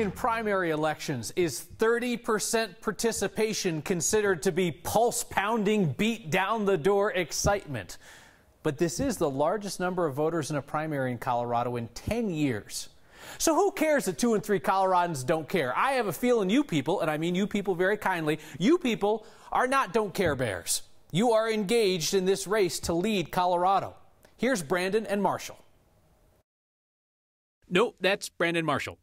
in primary elections, is 30% participation considered to be pulse-pounding, beat-down-the-door excitement? But this is the largest number of voters in a primary in Colorado in 10 years. So who cares that 2 in 3 Coloradans don't care? I have a feeling you people, and I mean you people very kindly, you people are not don't care bears. You are engaged in this race to lead Colorado. Here's Brandon and Marshall. Nope, that's Brandon Marshall.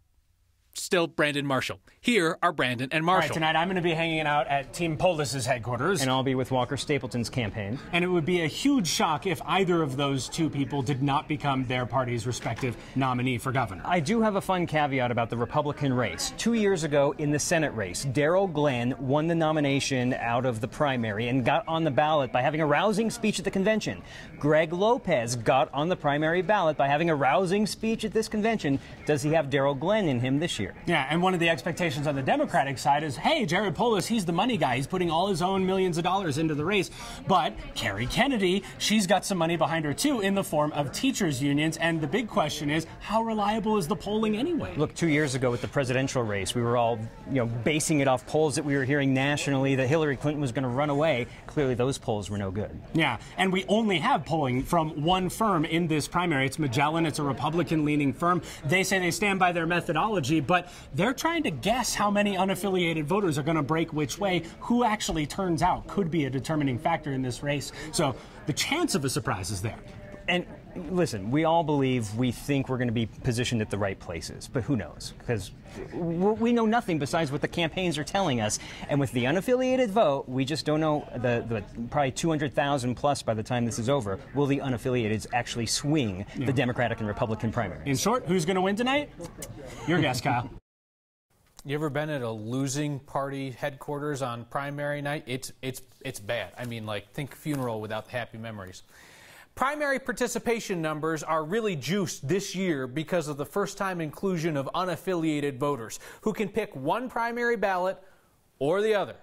Still Brandon Marshall. Here are Brandon and Marshall. All right, tonight I'm going to be hanging out at Team Polis's headquarters. And I'll be with Walker Stapleton's campaign. And it would be a huge shock if either of those two people did not become their party's respective nominee for governor. I do have a fun caveat about the Republican race. 2 years ago in the Senate race, Darrell Glenn won the nomination out of the primary and got on the ballot by having a rousing speech at the convention. Greg Lopez got on the primary ballot by having a rousing speech at this convention. Does he have Darrell Glenn in him this year? Yeah, and one of the expectations on the Democratic side is, hey, Jared Polis, he's the money guy. He's putting all his own millions of dollars into the race. But Kerry Kennedy, she's got some money behind her, too, in the form of teachers' unions. And the big question is, how reliable is the polling anyway? Look, 2 years ago with the presidential race, we were all, basing it off polls that we were hearing nationally that Hillary Clinton was going to run away. Clearly, those polls were no good. Yeah, and we only have polling from one firm in this primary. It's Magellan. It's a Republican-leaning firm. They say they stand by their methodology, but they're trying to guess how many unaffiliated voters are going to break which way. Who actually turns out could be a determining factor in this race. So the chance of a surprise is there. And listen, we all we think we're going to be positioned at the right places, but who knows? Because we know nothing besides what the campaigns are telling us. And with the unaffiliated vote, we just don't know the probably 200,000 plus by the time this is over. Will the unaffiliateds actually swing the Democratic and Republican primaries? In short, who's going to win tonight? Your guess, Kyle. You ever been at a losing party headquarters on primary night? It's bad. I mean, like, think funeral without the happy memories. Primary participation numbers are really juiced this year because of the first-time inclusion of unaffiliated voters who can pick one primary ballot or the other.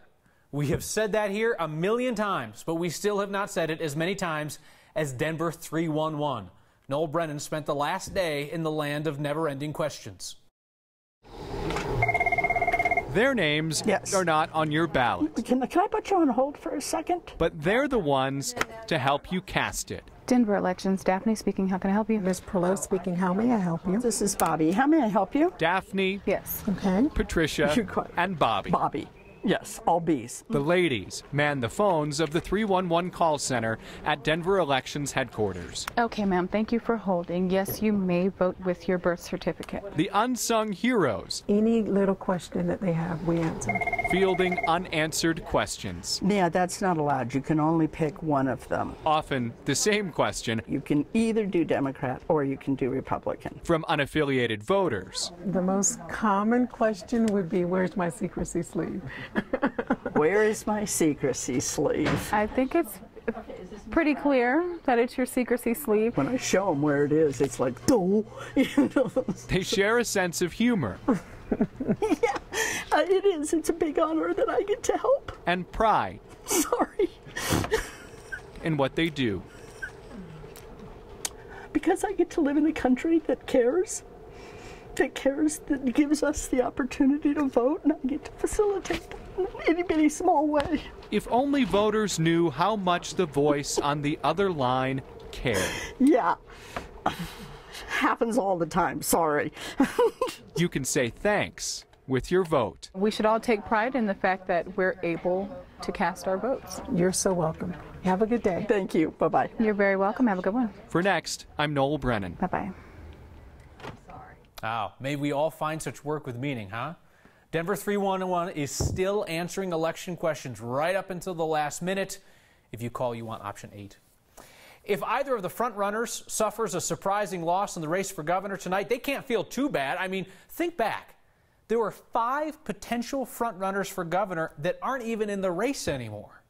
We have said that here a million times, but we still have not said it as many times as Denver 311. Noel Brennan spent the last day in the land of never-ending questions. Their names are not on your ballot. Can I put you on hold for a second? But they're the ones to help you cast it. Denver Elections, Daphne speaking. How can I help you? Ms. Perlow speaking. How may I help you? This is Bobby. How may I help you? Daphne, Yes. Okay. Patricia, and Bobby. Bobby. Yes, all B's. The ladies man the phones of the 311 call center at Denver Elections headquarters. Okay, ma'am. Thank you for holding. Yes, you may vote with your birth certificate. The unsung heroes. Any little question that they have, we answer. Fielding unanswered questions. Yeah, that's not allowed. You can only pick one of them. Often the same question. You can either do Democrat or you can do Republican. From unaffiliated voters. The most common question would be, where's my secrecy sleeve? Where is my secrecy sleeve? I think it's pretty clear that it's your secrecy sleeve. When I show them where it is, it's like, oh. They share a sense of humor. Yeah, it is. It's a big honor that I get to help. And pride. Sorry. In what they do. Because I get to live in a country that cares, that gives us the opportunity to vote, and I get to facilitate that in any bitty small way. If only voters knew how much the voice on the other line cared. Yeah. Happens all the time, sorry. You can say thanks with your vote. We should all take pride in the fact that we're able to cast our votes. You're so welcome. Have a good day. Thank you. Bye-bye. You're very welcome. Have a good one. For next, I'm Noel Brennan. Bye-bye. Oh, may we all find such work with meaning, huh? Denver 311 is still answering election questions right up until the last minute. If you call, you want option 8. If either of the front runners suffers a surprising loss in the race for governor tonight, they can't feel too bad. I mean, think back. There were 5 potential front runners for governor that aren't even in the race anymore.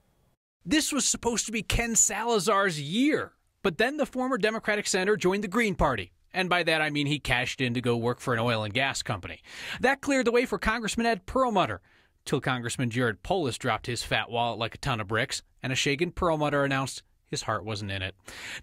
This was supposed to be Ken Salazar's year, but then the former Democratic senator joined the Green Party. And by that, I mean he cashed in to go work for an oil and gas company. That cleared the way for Congressman Ed Perlmutter, till Congressman Jared Polis dropped his fat wallet like a ton of bricks, and a shaken Perlmutter announced his heart wasn't in it.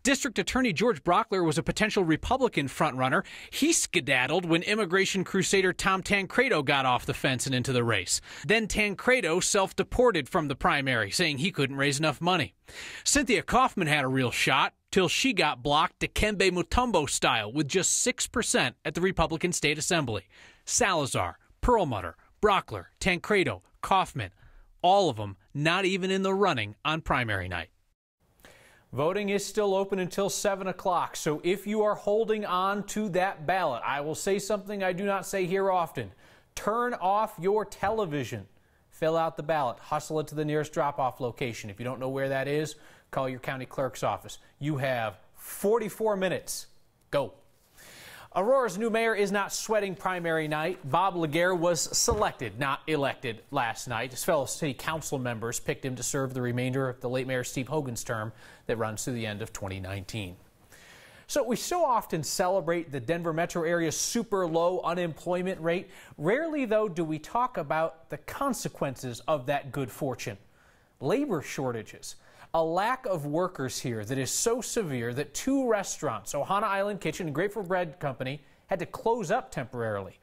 District Attorney George Brockler was a potential Republican frontrunner. He skedaddled when immigration crusader Tom Tancredo got off the fence and into the race. Then Tancredo self-deported from the primary, saying he couldn't raise enough money. Cynthia Kaufman had a real shot till she got blocked Dikembe Mutombo style with just 6% at the Republican State Assembly. Salazar, Perlmutter, Brockler, Tancredo, Kaufman, all of them not even in the running on primary night. Voting is still open until 7 o'clock, so if you are holding on to that ballot, I will say something I do not say here often. Turn off your television. Fill out the ballot. Hustle it to the nearest drop-off location. If you don't know where that is, call your county clerk's office. You have 44 minutes. Go. Aurora's new mayor is not sweating primary night. Bob Laguerre was selected, not elected, last night. His fellow city council members picked him to serve the remainder of the late Mayor Steve Hogan's term that runs through the end of 2019. So we so often celebrate the Denver metro area's super low unemployment rate. Rarely, though, do we talk about the consequences of that good fortune. Labor shortages. A lack of workers here that is so severe that 2 restaurants, Ohana Island Kitchen and Grateful Bread Company, had to close up temporarily.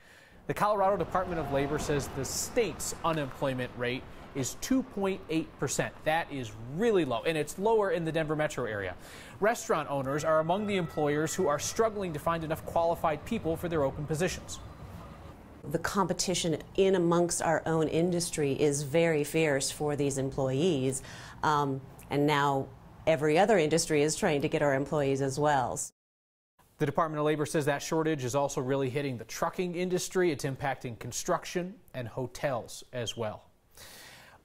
The Colorado Department of Labor says the state's unemployment rate is 2.8%. That is really low, and it's lower in the Denver metro area. Restaurant owners are among the employers who are struggling to find enough qualified people for their open positions. The competition in amongst our own industry is very fierce for these employees. And now every other industry is trying to get our employees as well. The Department of Labor says that shortage is also really hitting the trucking industry. It's impacting construction and hotels as well.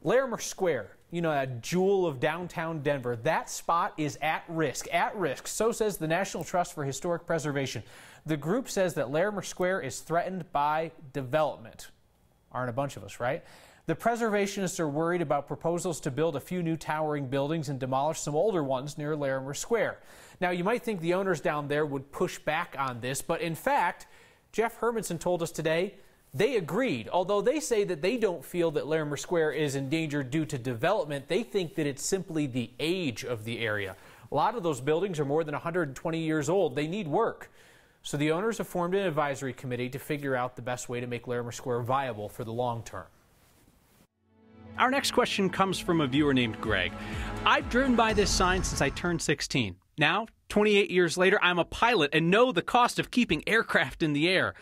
Larimer Square, you know, that jewel of downtown Denver, that spot is at risk. At risk, so says the National Trust for Historic Preservation. The group says that Larimer Square is threatened by development. Aren't a bunch of us, right? The preservationists are worried about proposals to build a few new towering buildings and demolish some older ones near Larimer Square. Now, you might think the owners down there would push back on this, but in fact, Jeff Hermanson told us today they agreed. Although they say that they don't feel that Larimer Square is in danger due to development, they think that it's simply the age of the area. A lot of those buildings are more than 120 years old. They need work. So the owners have formed an advisory committee to figure out the best way to make Larimer Square viable for the long term. Our next question comes from a viewer named Greg. I've driven by this sign since I turned 16. Now, 28 years later, I'm a pilot and know the cost of keeping aircraft in the air.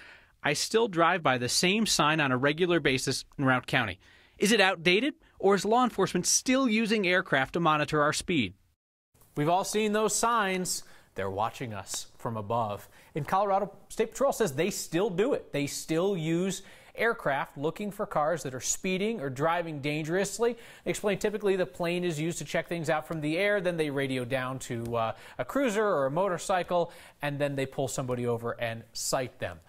I still drive by the same sign on a regular basis in Routt County. Is it outdated, or is law enforcement still using aircraft to monitor our speed? We've all seen those signs. They're watching us from above. And Colorado State Patrol says they still do it. They still use aircraft looking for cars that are speeding or driving dangerously. They explain typically the plane is used to check things out from the air, then they radio down to a cruiser or a motorcycle, and then they pull somebody over and cite them.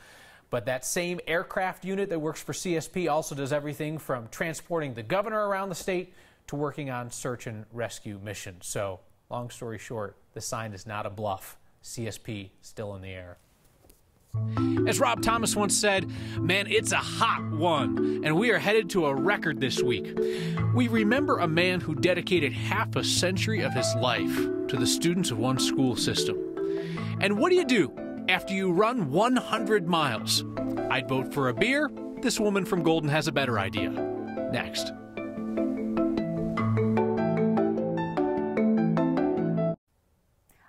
But that same aircraft unit that works for CSP also does everything from transporting the governor around the state to working on search and rescue missions. So, long story short, the sign is not a bluff. CSP still in the air. As Rob Thomas once said, man, it's a hot one, and we are headed to a record this week. We remember a man who dedicated half a century of his life to the students of one school system. And what do you do after you run 100 miles? I'd vote for a beer. This woman from Golden has a better idea. Next.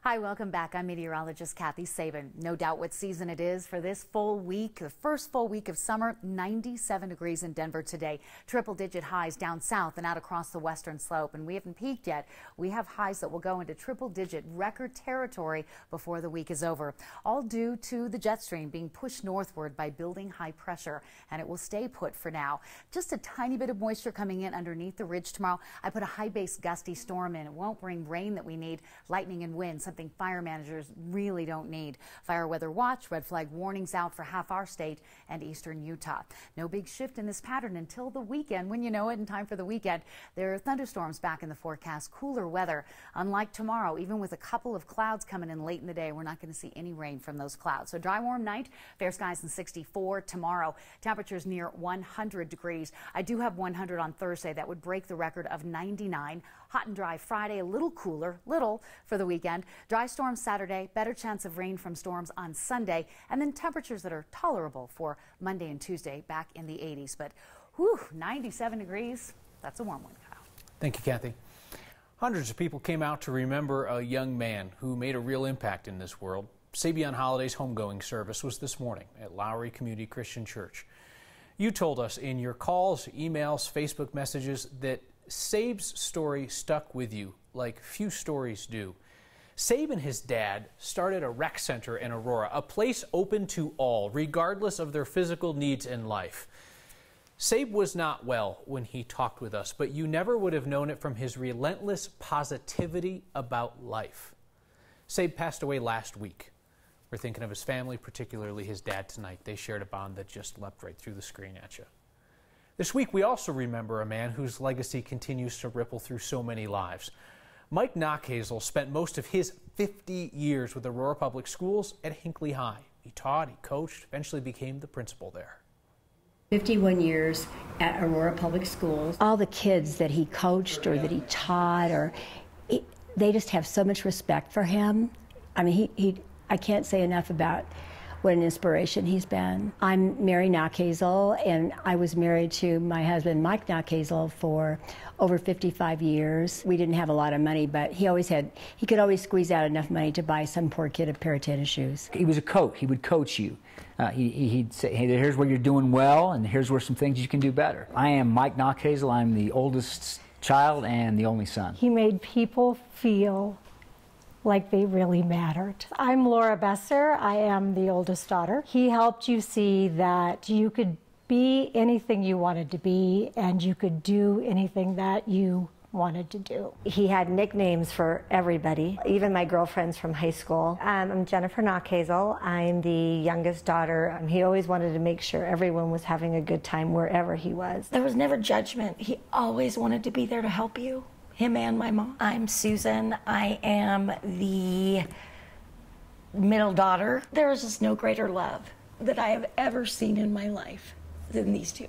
Hi, welcome back. I'm meteorologist Kathy Sabin. No doubt what season it is for this full week, the first full week of summer. 97 degrees in Denver today. Triple-digit highs down south and out across the western slope. And we haven't peaked yet. We have highs that will go into triple-digit record territory before the week is over. All due to the jet stream being pushed northward by building high pressure. And it will stay put for now. Just a tiny bit of moisture coming in underneath the ridge tomorrow. I put a high base gusty storm in. It won't bring rain that we need. Lightning and wind, something something fire managers really don't need. Fire weather watch, red flag warnings out for half our state and eastern Utah. No big shift in this pattern until the weekend. When you know it, in time for the weekend, there are thunderstorms back in the forecast, cooler weather. Unlike tomorrow, even with a couple of clouds coming in late in the day, we're not going to see any rain from those clouds. So dry, warm night, fair skies and 64 tomorrow. Temperatures near 100 degrees. I do have 100 on Thursday. That would break the record of 99. Hot and dry Friday, a little cooler, for the weekend. Dry storms Saturday, better chance of rain from storms on Sunday, and then temperatures that are tolerable for Monday and Tuesday, back in the 80s. But 97 degrees, that's a warm one, Kyle. Thank you, Kathy. Hundreds of people came out to remember a young man who made a real impact in this world. Sabian Holiday's homegoing service was this morning at Lowry Community Christian Church. You told us in your calls, emails, Facebook messages that Sabe's story stuck with you like few stories do. Sabe and his dad started a rec center in Aurora, a place open to all, regardless of their physical needs in life. Sabe was not well when he talked with us, but you never would have known it from his relentless positivity about life. Sabe passed away last week. We're thinking of his family, particularly his dad, tonight. They shared a bond that just leapt right through the screen at you. This week, we also remember a man whose legacy continues to ripple through so many lives. Mike Knockhazel spent most of his 50 years with Aurora Public Schools at Hinckley High. He taught, he coached, eventually became the principal there. 51 years at Aurora Public Schools. All the kids that he coached or that he taught, they just have so much respect for him. I mean, I can't say enough about what an inspiration he's been. I'm Mary Knockhazel, and I was married to my husband, Mike Knockhazel, for over 55 years. We didn't have a lot of money, but he could always squeeze out enough money to buy some poor kid a pair of tennis shoes. He was a coach. He would coach you. He'd say, hey, here's where you're doing well, and here's where some things you can do better. I am Mike Knockhazel. I'm the oldest child and the only son. He made people feel like they really mattered. I'm Laura Besser. I am the oldest daughter. He helped you see that you could be anything you wanted to be, and you could do anything that you wanted to do. He had nicknames for everybody, even my girlfriends from high school. I'm Jennifer Knockhazel. I'm the youngest daughter. He always wanted to make sure everyone was having a good time wherever he was. There was never judgment. He always wanted to be there to help you, him and my mom. I'm Susan. I am the middle daughter. There is just no greater love that I have ever seen in my life than these two.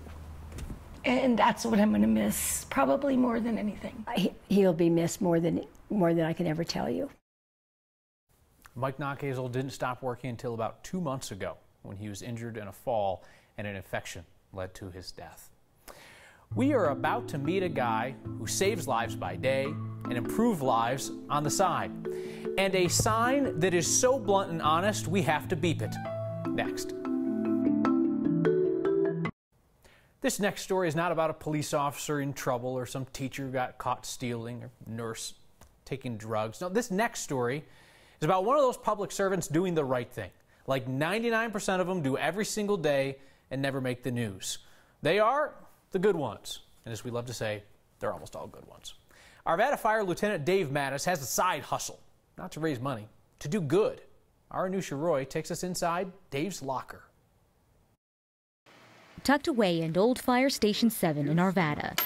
And that's what I'm going to miss, probably more than anything. He'll be missed more than I can ever tell you. Mike Knockhazel didn't stop working until about 2 months ago, when he was injured in a fall and an infection led to his death. We are about to meet a guy who saves lives by day and improves lives on the side. And a sign that is so blunt and honest, we have to beep it. Next. This next story is not about a police officer in trouble or some teacher who got caught stealing or nurse taking drugs. No, this next story is about one of those public servants doing the right thing. Like 99% of them do every single day and never make the news. They are the good ones. And as we love to say, they're almost all good ones. Arvada Fire Lieutenant Dave Mattis has a side hustle, not to raise money, to do good. Our Anusha Roy takes us inside Dave's locker. Tucked away in Old Fire Station 7 in Arvada.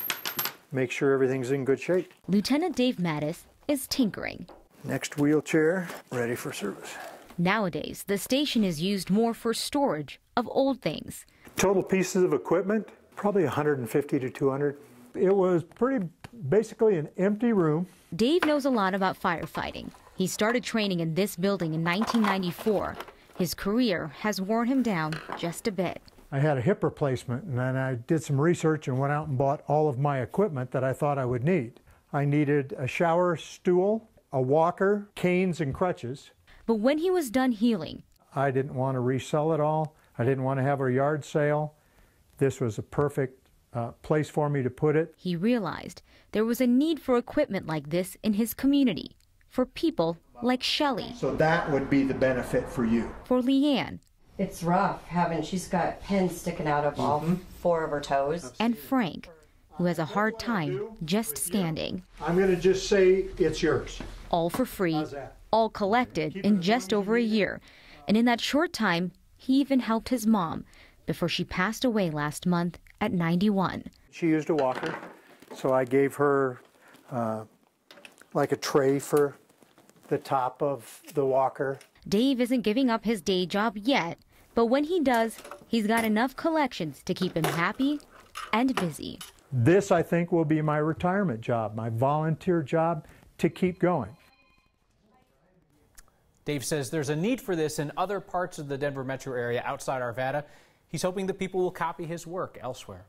Make sure everything's in good shape. Lieutenant Dave Mattis is tinkering. Next wheelchair, ready for service. Nowadays, the station is used more for storage of old things. Total pieces of equipment, probably 150 to 200. It was basically an empty room. Dave knows a lot about firefighting. He started training in this building in 1994. His career has worn him down just a bit. I had a hip replacement, and then I did some research and went out and bought all of my equipment that I thought I would need. I needed a shower stool, a walker, canes, and crutches. But when he was done healing, I didn't want to resell it all. I didn't want to have a yard sale. This was a perfect place for me to put it. He realized there was a need for equipment like this in his community, for people like Shelley. So that would be the benefit for you. For Leanne. It's rough she's got pins sticking out of all 4 of her toes. And Frank, who has a hard time just standing. I'm going to just say it's yours. All for free, all collected in just over a year. And in that short time, he even helped his mom before she passed away last month at 91. She used a walker, so I gave her like a tray for the top of the walker. Dave isn't giving up his day job yet, but when he does, he's got enough collections to keep him happy and busy. This, I think, will be my retirement job, my volunteer job to keep going. Dave says there's a need for this in other parts of the Denver metro area outside Arvada. He's hoping that people will copy his work elsewhere.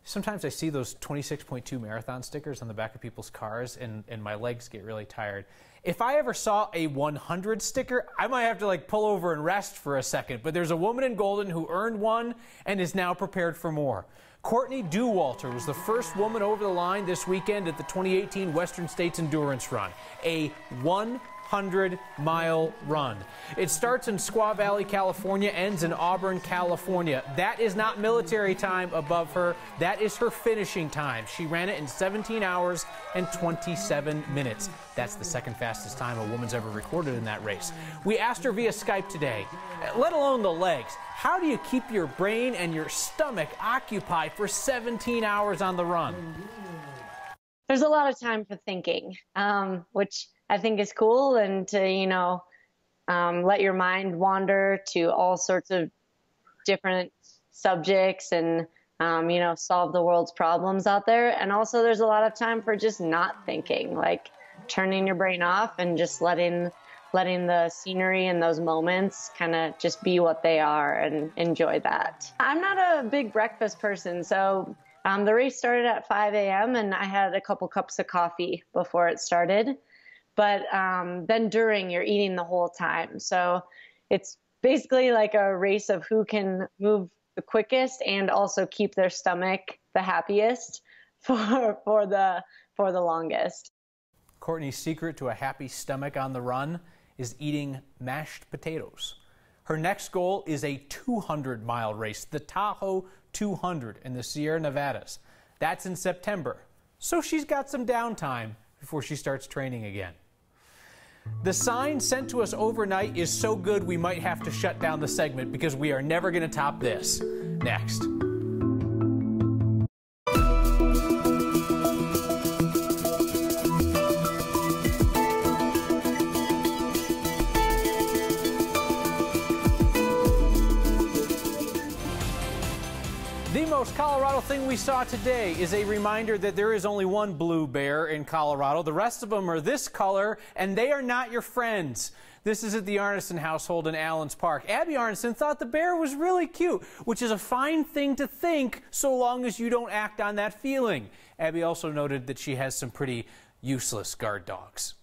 Sometimes I see those 26.2 marathon stickers on the back of people's cars and my legs get really tired. If I ever saw a 100 sticker, I might have to like pull over and rest for a second. But there's a woman in Golden who earned one and is now prepared for more. Courtney Dewalter was the first woman over the line this weekend at the 2018 Western States Endurance Run, a 100-mile run. It starts in Squaw Valley, California, ends in Auburn, California. That is not military time above her. That is her finishing time. She ran it in 17 hours and 27 minutes. That's the second fastest time a woman's ever recorded in that race. We asked her via Skype today, let alone the legs, how do you keep your brain and your stomach occupied for 17 hours on the run? There's a lot of time for thinking, which I think is cool, and to, let your mind wander to all sorts of different subjects and, solve the world's problems out there. And also there's a lot of time for just not thinking, like turning your brain off and just letting the scenery and those moments kind of just be what they are and enjoy that. I'm not a big breakfast person, so the race started at 5 a.m. and I had a couple cups of coffee before it started. But then during, you're eating the whole time. So it's basically like a race of who can move the quickest and also keep their stomach the happiest for the longest. Courtney's secret to a happy stomach on the run is eating mashed potatoes. Her next goal is a 200-mile race, the Tahoe 200 in the Sierra Nevadas. That's in September, so she's got some downtime before she starts training again. The sign sent to us overnight is so good we might have to shut down the segment because we are never going to top this. Next. The most Colorado thing we saw today is a reminder that there is only one blue bear in Colorado. The rest of them are this color, and they are not your friends. This is at the Arneson household in Allens Park. Abby Arneson thought the bear was really cute, which is a fine thing to think so long as you don't act on that feeling. Abby also noted that she has some pretty useless guard dogs.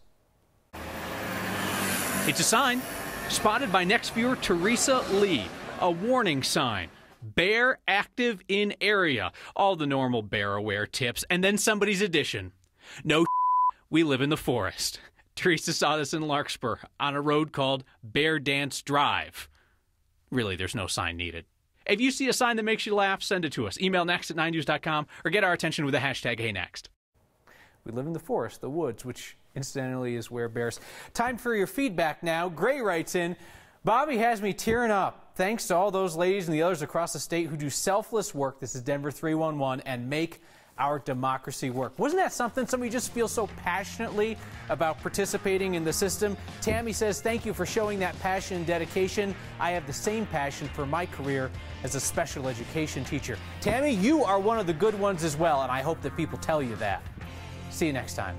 It's a sign spotted by next viewer Teresa Lee, a warning sign. Bear active in area. All the normal bear-aware tips, and then somebody's addition. No, we live in the forest. Teresa saw this in Larkspur on a road called Bear Dance Drive. Really, there's no sign needed. If you see a sign that makes you laugh, send it to us. Email next@9news.com or get our attention with the hashtag #HeyNext. We live in the forest, the woods, which incidentally is where bears. Time for your feedback now. Gray writes in, Bobby has me tearing up. Thanks to all those ladies and the others across the state who do selfless work. This is Denver 311 and make our democracy work. Wasn't that something? Somebody just feels so passionately about participating in the system. Tammy says, thank you for showing that passion and dedication. I have the same passion for my career as a special education teacher. Tammy, you are one of the good ones as well, and I hope that people tell you that. See you next time.